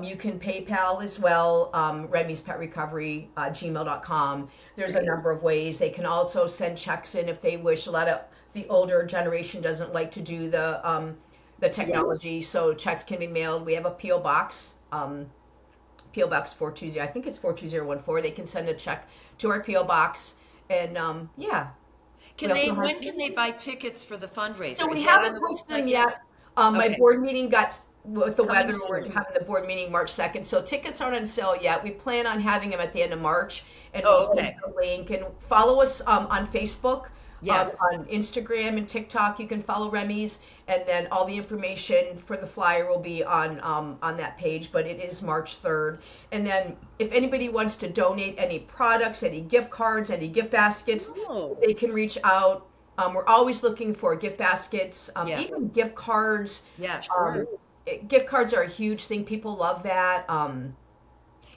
S5: You can PayPal as well, remyspetrecovery@gmail.com. There's a number of ways. They can also send checks in if they wish. A lot of the older generation doesn't like to do the technology, so checks can be mailed. We have a P.O. Box. P.O. Box 420, I think it's 42014. They can send a check to our P.O. Box, and yeah.
S1: When can they buy tickets for the fundraiser?
S5: So we
S1: Is that on
S5: haven't
S1: the
S5: posted them
S1: website
S5: yet. My
S1: Okay.
S5: board meeting got with the
S1: Coming
S5: weather. We're
S1: soon.
S5: having the board meeting March 2nd, so tickets aren't on sale yet. We plan on having them at the end of March, and
S1: Oh,
S5: we'll
S1: okay.
S5: post the link. And follow us on Facebook.
S1: Yes.
S5: On Instagram and TikTok, you can follow Remy's, and then all the information for the flyer will be on that page. But it is March 3rd, and then if anybody wants to donate any products, any gift cards, any gift baskets,
S4: Oh.
S5: they can reach out. We're always looking for gift baskets,
S1: Yeah.
S5: even gift cards.
S1: Yes.
S5: Gift cards are a huge thing. People love that.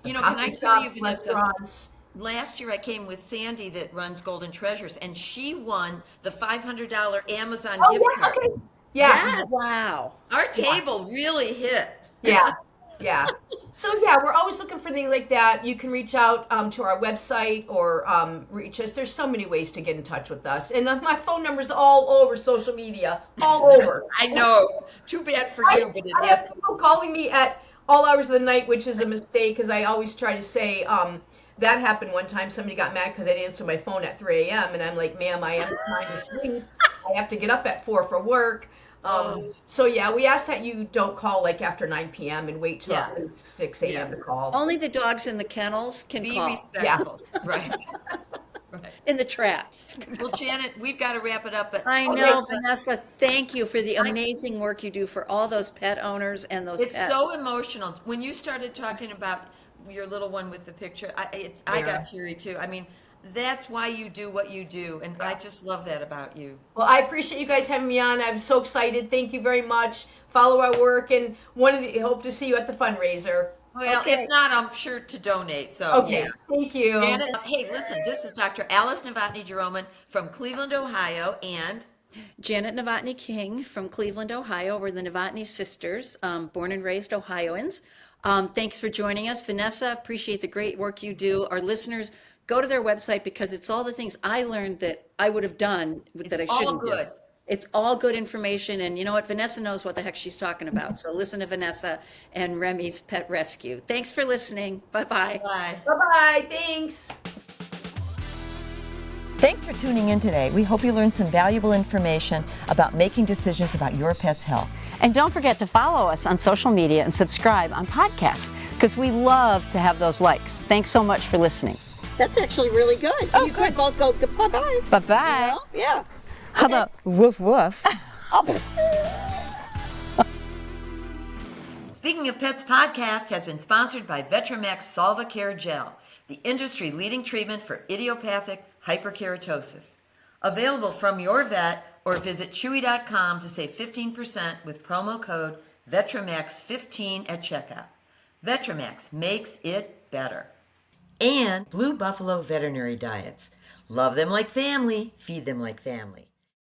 S1: You know, can I
S5: coffee
S1: tell you,
S5: shops,
S1: Vanessa?
S5: restaurants.
S1: Last year I came with Sandy that runs Golden Treasures, and she won the $500 Amazon
S5: Oh
S1: gift
S5: yeah,
S1: card.
S5: okay. Yeah.
S1: Yes.
S4: Wow.
S1: Our table really hit.
S5: Yeah, yeah. So yeah, we're always looking for things like that. You can reach out to our website or reach us. There's so many ways to get in touch with us, and my phone number's all over social media, all over.
S1: I know. Too bad for you, but
S5: I have people calling me at all hours of the night, which is a mistake because I always try to say. That happened one time. Somebody got mad because I didn't answer my phone at 3 a.m. And I'm like, ma'am, I am trying to sleep. I have to get up at 4 for work. So yeah, we ask that you don't call like after 9 p.m. and wait till
S1: Yeah.
S5: at least 6 a.m. to call.
S4: Only the dogs in the kennels can
S1: Be
S4: call.
S1: respectful. Right. Right.
S4: In the traps.
S1: Well, Janet, we've got to wrap it up. But
S4: I
S1: okay,
S4: know,
S1: so
S4: Vanessa. Thank you for the amazing work you do for all those pet owners and those
S1: it's
S4: pets.
S1: so emotional. When you started talking about your little one with the picture, I got teary too. I mean, that's why you do what you do, and I just love that about you.
S5: Well, I appreciate you guys having me on. I'm so excited. Thank you very much. Follow our work, and hope to see you at the fundraiser.
S1: Well,
S4: Okay.
S1: if not, I'm sure to donate. So
S5: Okay,
S1: yeah.
S5: thank you.
S1: Janet, hey, listen, this is Dr. Alice Novotny-Jeroman from Cleveland, Ohio, and
S4: Janet Novotny King from Cleveland, Ohio. We're the Novotny sisters, born and raised Ohioans. Thanks for joining us. Vanessa, appreciate the great work you do. Our listeners, go to their website because it's all the things I learned that I would have done that I
S1: all
S4: shouldn't do.
S1: good.
S4: It's all good information. And you know what? Vanessa knows what the heck she's talking about. So listen to Vanessa and Remy's Pet Rescue. Thanks for listening. Bye-bye.
S1: Bye.
S5: Bye-bye. Thanks.
S6: Thanks for tuning in today. We hope you learned some valuable information about making decisions about your pet's health.
S8: And don't forget to follow us on social media and subscribe on podcasts because we love to have those likes. Thanks so much for listening.
S7: That's actually really good. You could both go bye-bye.
S8: Bye-bye.
S7: Yeah.
S8: How about woof woof?
S1: Speaking of Pets podcast has been sponsored by Vetramax Solvacare Gel, the industry-leading treatment for idiopathic hyperkeratosis. Available from your vet or visit chewy.com to save 15% with promo code Vetramax15 at checkout. Vetramax makes it better. And Blue Buffalo Veterinary Diets. Love them like family, feed them like family.